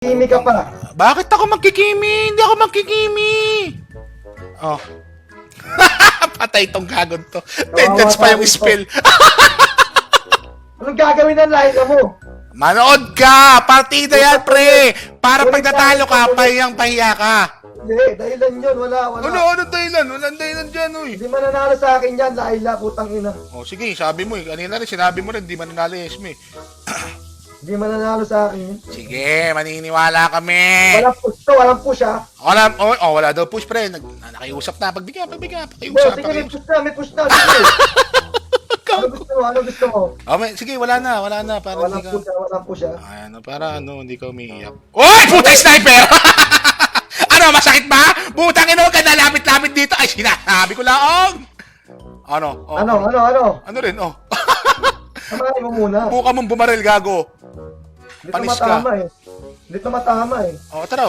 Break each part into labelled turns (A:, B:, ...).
A: Kimi ka pa.
B: Bakit ako magkikimi? Hindi ako magkikimi. Oh. Patay tong gagon to. Tendence pa yung spell.
A: Anong gagawin ng Laila mo?
B: Manood ka! Partida yan, pre! Para pag natalo ka, pahiyang-pahiya ka.
A: Hindi, dahilan yun. Wala.
B: Ano dahilan? Walang dahilan dyan, uy.
A: Hindi mananalo sa akin yan, Laila, putang ina.
B: Oh, sige, sabi mo eh. Kanina rin, sinabi mo rin, di mananalo yung Esme.
A: Hindi mananalo sa akin yun.
B: Sige, maniniwala kami.
A: Walang push ha.
B: Wala daw push, pre. Nakiusap na. Pagbigyan,
A: Sige,
B: pakiusap.
A: may push na. Sige. Ano gusto mo?
B: Oh, sige, wala na. Para
A: Walang
B: hindi
A: push
B: ka...
A: ha, walang push ha.
B: Ano, para hindi ka umiiyak. Oy, putang sniper! Ano, masakit ba? Putang ino, ka lapit-lapit dito. Ay, sinasabi ko lang. Ano? Oh.
A: Ano?
B: Rin, oh.
A: Samahin mo muna.
B: Buka mong bumaril, gago.
A: Hindi
B: Panis
A: to
B: ka.
A: matama eh.
B: Oh, tara.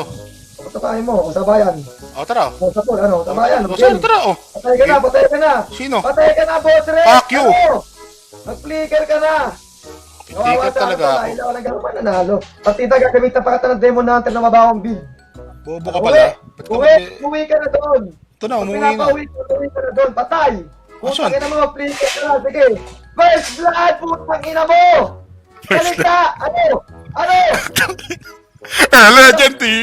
A: Sabayan mo, sabayan.
B: Oh, tara.
A: Sapol, sabayan.
B: Oh, tara, oh.
A: Patay ka na.
B: Sino?
A: Patay ka na, boss Red.
B: Fuck you.
A: Nag-flicker ka na.
B: Pitikot talaga ako.
A: Laila, walang gano'n mananalo. Partida gagamitan pa kita ng Demon Hunter na mabawang build.
B: Bobo ka pala. Ba't ka
A: Uwi ka na doon.
B: Ito na, umuwi na.
A: Uwi ka na doon, patay.
B: Asan?
A: Putang ina mo, flicker ka na, sige. First blood, putang ina mo. Halika, ano?
B: Legenti,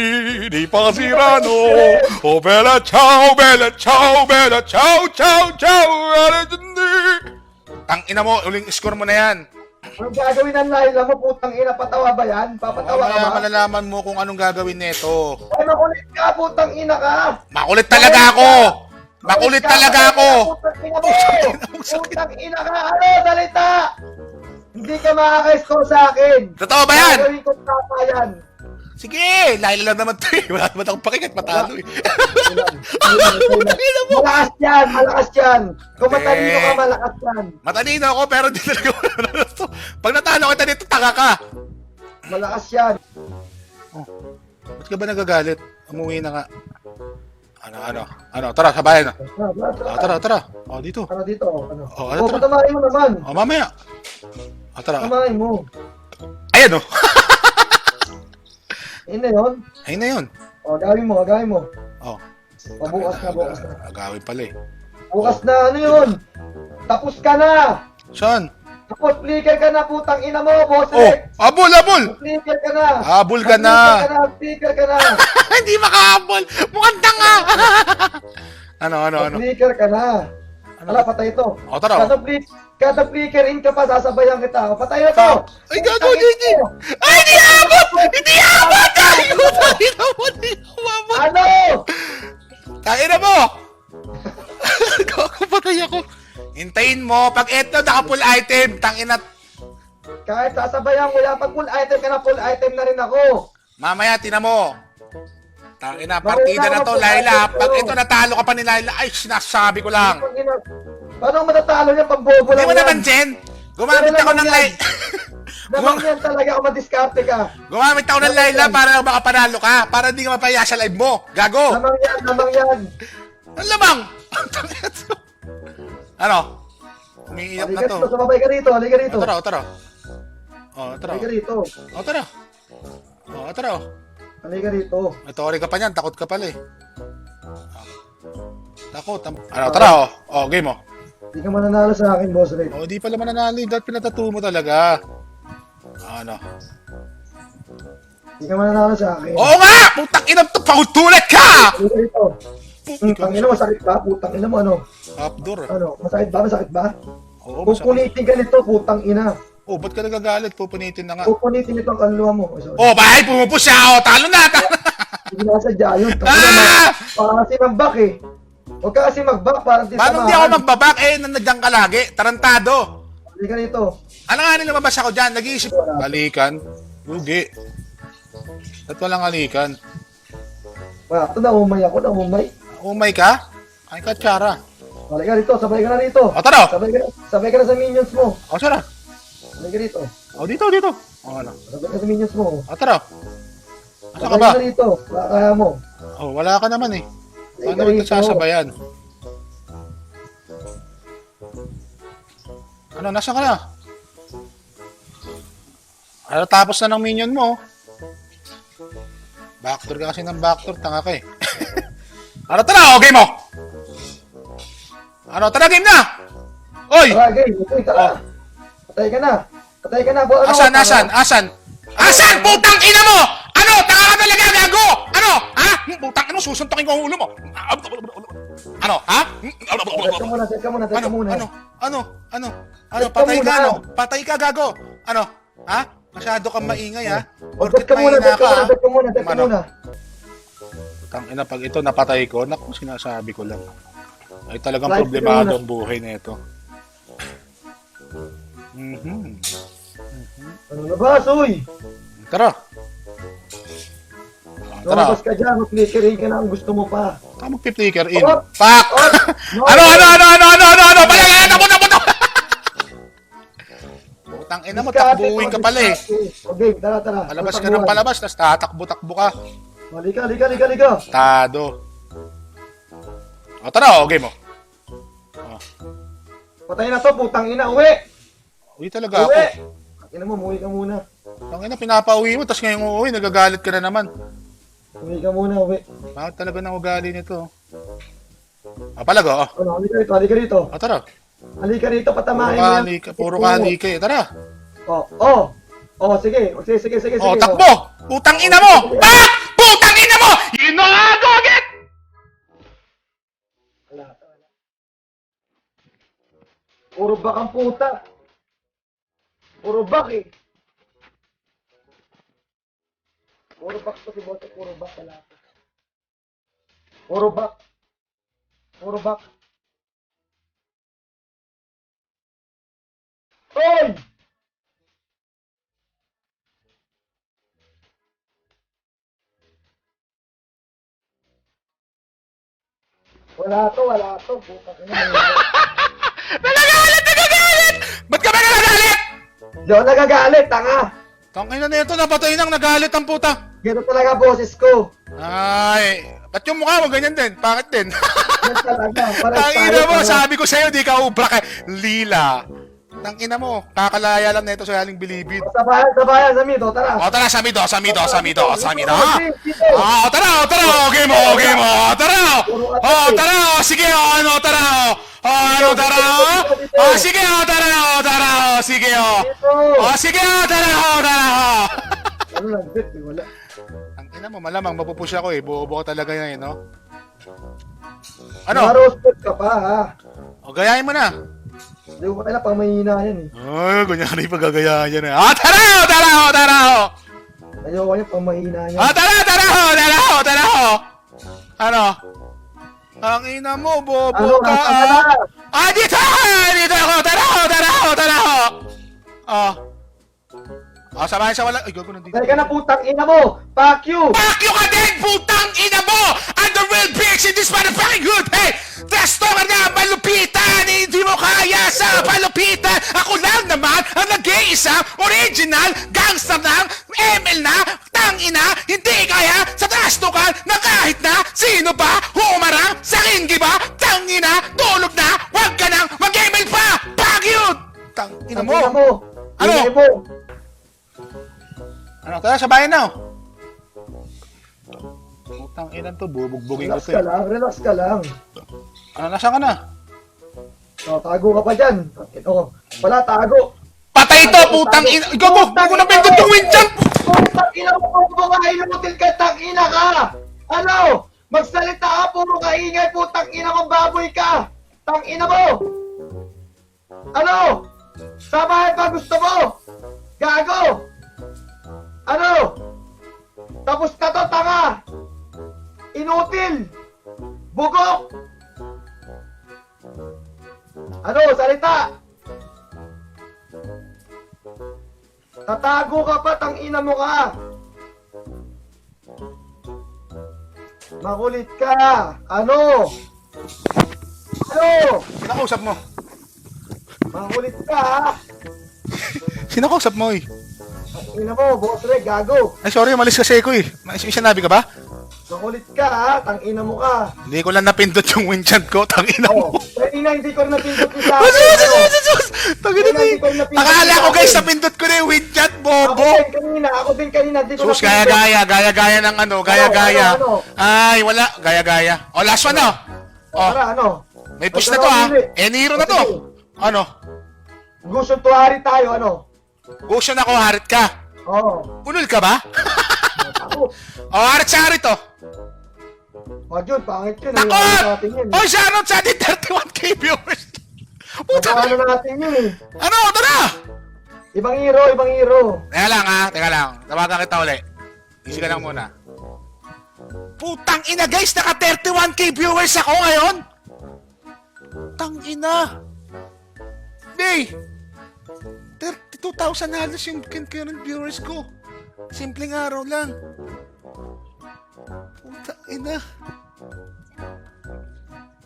B: di pa kasirano. Oh, bella ciao, ciao, Legenti. Tang ina mo, uling score mo na yan.
A: Anong gagawin ng Laila mo, putang ina, patawa ba yan? Papatawa ka
B: Mamaya
A: ba?
B: malalaman mo kung anong gagawin nito.
A: Ay, makulit ka, putang ina ka.
B: Makulit talaga ako! Makulit talaga ako!
A: Putang ina mo! Putang ina ka! Ano? Salita! Hindi ka makaka-score sa akin!
B: Totoo ba yan?
A: Gagawin ko tama yan!
B: Sige, Laila lang naman to eh. Wala naman akong pakikat, matalo eh.
A: Malakas yan! Malakas yan! Kung matalino ka, malakas yan!
B: Matalino ako pero di talaga wala to. Pag natalo kita dito, tanga ka.
A: Malakas yan!
B: Ba't ka ba nagagalit? Umuwi na nga. Ano? Tara, sabayan na. Tara. Oh, dito.
A: Ano dito? Ano?
B: Oh, ano, tara.
A: Patamahin mo naman!
B: Oh, mamaya. Tara.
A: Patamahin mo!
B: Ayan oh.
A: Yun na yun.
B: Ayun na yun.
A: O, gawin mo.
B: Oh.
A: O, bukas na.
B: Agawin pala eh.
A: Bukas na, ano yun? Tapos ka na!
B: Saan?
A: Tapos flicker ka na, putang ina mo, boss
B: Oh,
A: Rex!
B: abol!
A: Flicker ka na!
B: Abol ka na!
A: Flicker ka na!
B: Hindi makahabol! Mukhang tanga! Ano?
A: Flicker ka na! Ala, patay ito.
B: O, tara.
A: Kada flicker in ka pa, sasabayan kita. O, patay na to!
B: Ay, gago, hindi! Ay, hindi abot! Hindi abot! Hindi abot!
A: Ano?
B: Tain na mo! Gago, patay ako. Hintayin mo, pag eto naka-full item, tangina.
A: Kahit sasabayan ko yan, pag full item ka na, full item na rin ako.
B: Mamaya, tina mo. Tangina, partida na to, Laila. Pag ito natalo ka pa ni Laila, ay, sinasabi ko lang.
A: Paano matatalo yan pag bobo
B: Hindi
A: lang
B: mo
A: yan?
B: naman, Jen. Gumamit ako ng Laila.
A: Naman yan talaga ako madiskarte ka.
B: Gumamit ako ng Laila para lang makapanalo ka. Para hindi ka mapaya sa live mo. Gago.
A: Namang yan.
B: Ang lamang. Ano? Umiiyak na to.
A: Sumabay ka rito, halika rito.
B: Tara.
A: Halika rito.
B: Tara.
A: Halika rito.
B: Tori ka pa niyan, takot ka pala eh. Takot. Tara. Game mo.
A: Hindi ka mananalo sa akin, boss Ray.
B: Di pala mananalo. Dahil pinatatu mo talaga.
A: Hindi ka mananalo sa akin.
B: Oo nga! Putang inang to, pahutulat ka!
A: Halika rito. Putang ina, masakit ba? Putang ina mo, ano?
B: Updoor.
A: Ano? Masakit ba?
B: Oo,
A: Pupunitin ka nito, putang ina.
B: ba't ka nagagalit? Pupunitin na nga.
A: Pupunitin nito ang kaluluwa mo.
B: Bahay, pumupus siya. Talo na.
A: Hindi na sadya yun.
B: Ah!
A: Baka kasi mag-back eh. Huwag ka kasi mag-back para di
B: Paano hindi ako magbabak? Nandiyan ka lagi. Tarantado.
A: Halika rito.
B: Ano nga lumabas ako dyan? Nag-iisip. Halikan. Lugi. Ba't walang halikan?
A: Wala, ito naumay ako, naumay.
B: Umay ka? Ay, katsara.
A: Halika rito, sabay ka na rito.
B: Tara.
A: Sabay ka na sa minions mo.
B: Sara.
A: Halika rito.
B: Dito. Ano?
A: Sabay ka sa minions mo.
B: Tara. Asa ka
A: Sabay
B: ba?
A: ka na rito. Kaya mo.
B: Wala ka naman eh. Paano
A: Halika
B: ito
A: rito.
B: sasabayan? Ano, nasa ka na? Tapos na ng minion mo. Backdoor ka kasi ng backdoor, tanga ka eh. Ano, tara, okay mo! Ano, tara, game na! Oy!
A: Tara, game. Okay, tara. Patay ka na. Patay ka na.
B: Asan? Putang ina mo! Ano? Tanga ka talaga, gago! Ano? Ha? Putang ina mo, susuntokin ko ang ulo mo. Ano? Ha?
A: Set ka muna.
B: Ano?
A: Set ka
B: Patay ka,
A: muna.
B: ano? Patay ka, gago. Ano? Ha? Masyado kang maingay, ha?
A: Set ka muna.
B: Ano? Putang ina, pag ito napatay ko, naku, sinasabi ko lang. Ay talagang
A: Life
B: problemado
A: ko
B: ang buhay na ito.
A: Ano na ba, Soy?
B: Tara. Tara.
A: Lumabas ka dyan. Mag-flickering ka na ang gusto mo pa.
B: Magpi-flicker in.
A: Oh!
B: Fuck!
A: No.
B: Ano? Balagay, nabuto! Putang ina mo, takbuhin ka pala eh.
A: Okay, tara.
B: Palabas ka ng palabas, tapos tatakbo-takbo ka.
A: Liga.
B: Tado. O tara, okay mo.
A: Patay na to, putang ina. Uwi!
B: Uwi talaga ako.
A: Uwi! Ina mo, umuwi ka muna.
B: Ang ina, pinapauwi mo, tapos ngayong uuwi, nagagalit ka na naman.
A: Uwi ka muna, uwi.
B: Bakit talaga nang ugali nito? Palago,
A: Ano, halika rito.
B: Tara.
A: Halika rito, patamahin mo yan.
B: Puro ka halika eh. Tara.
A: Sige.
B: O, takbo! Putang ina mo! Putang ina mo! Ginagagit!
A: Wala. Puro bak ang puta. Puro bak eh. Puro bak to si Bote, puro bak pala. Puro bak. Hoy! Wala to. Puta ka na.
B: Nagagalit! Ba't ka ba nagagalit?
A: Di ako nagagalit, tanga.
B: Tangina na ito, napatay nang nagalit ang puta.
A: Ganito talaga boses ko.
B: Ay, ba't yung mukha mo ganyan din? Pangit din.
A: Yan talaga.
B: Tangina mo, sabi ko sa'yo, di ka ubra ka. Lila. Tangina mo, kakalaya lang na ito sa haling bilibid.
A: Sabayan, sa mito, tara.
B: O tara, sa mido. Tara, okay mo. Tara. Tara, sige, tara. Tara.
A: Ano lang, bet, wala.
B: Tangina mo, malamang mapupush ako eh. Buo-buo talaga yan, no? Ano?
A: Maroasted ka pa, ha?
B: O, gayahin mo na.
A: Hindi ko kailan pang mahina yan, eh.
B: Ay, kunyari pagagayahan yan eh. Tara.
A: Ayoko yan pang mahina yan.
B: Tara. Ano? Ang ina mo, bobo
A: Ano,
B: ka.
A: nasa ka na?
B: Dito ako. Tara. Samahin sa wala. Ay, gago nandito.
A: Kaya ka na putang ina mo! Fuck you!
B: Fuck you ka din, putang ina mo! I'm the real bitch in this motherfucking hood, hey! Testomer na malupitan! Hindi mo kaya sa palupitan! Ako lang naman ang nag-iisang original gangster ng ML na tangina! Hindi kaya sa testokan na kahit na sino pa humarang sa kingi ba? Tangina! Tulog na! Huwag ka nang mag-ML pa! Fuck you! Tangina mo! Ano?
A: Ingay mo!
B: Ano? Tara, sabayan na! Putang ilan to, bubugbugin ko to.
A: Relax ka lang.
B: Ano, nasaan ka na?
A: Tago ka pa dyan. Wala, tago.
B: Patay to, putang ina! Gago! Bago na pindot yung win jump!
A: Putang ina mo, puro ka inutil ka, tangina ka! Ano? Magsalita ka, puro ka ingay, putang ina mo, baboy ka! Tangina mo! Ano? Samahan pa gusto mo? Gago! Ano? Tapos ka to, tanga! Inutil! Bugok! Ano? Salita! Tatago ka pa, tangina mo ka! Makulit ka! Ano? Ano?
B: Sinakausap mo?
A: Makulit ka, ha?
B: Sinakausap mo eh.
A: Tangina mo, boss Reg, gago!
B: Ay sorry, umalis kasi ako eh. May sinabi ka ba?
A: Makulit ka ha, tangina mo ka.
B: Hindi ko lang napindot yung winchant ko, tangina
A: Oh,
B: mo.
A: kanina hindi ko napindot yung sa
B: Sus,
A: akin.
B: sus, sus, sus, sus. Tangina mo
A: Hindi ko napindot
B: Akala
A: yung
B: ko guys,
A: akin.
B: napindot ko na yung winchant,
A: Ako
B: bobo.
A: din kanina, hindi ko
B: Sus, gaya-gaya ng ano, gaya-gaya.
A: Ano?
B: Ay, wala, gaya-gaya. O, last one na. O,
A: Tara, ano?
B: may push na to ha. Eniro na to. Ano?
A: Gusto tuwari tayo, ano?
B: Gusto na ko, harit ka.
A: Oo.
B: Unol ka ba?
A: Ako.
B: O, harit sa harit to.
A: Wag yun, pangit yun.
B: Nakot!
A: Ayun, natin yun.
B: O, Sharon, sa atin 31k viewers. Puta
A: Ano natin yun eh.
B: Ano, ito na.
A: Ibang hero.
B: Teka lang. Tawagan kita uli. Easy ka lang muna. Putang ina guys, naka 31k viewers ako ngayon. Putang ina. Hey! 32,000 halos yung current viewers ko. Simpleng araw lang. Putang ina.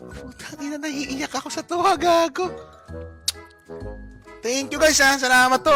B: Putang ina, naiiyak ako sa tuwa, gago. Thank you guys ha, salamat to.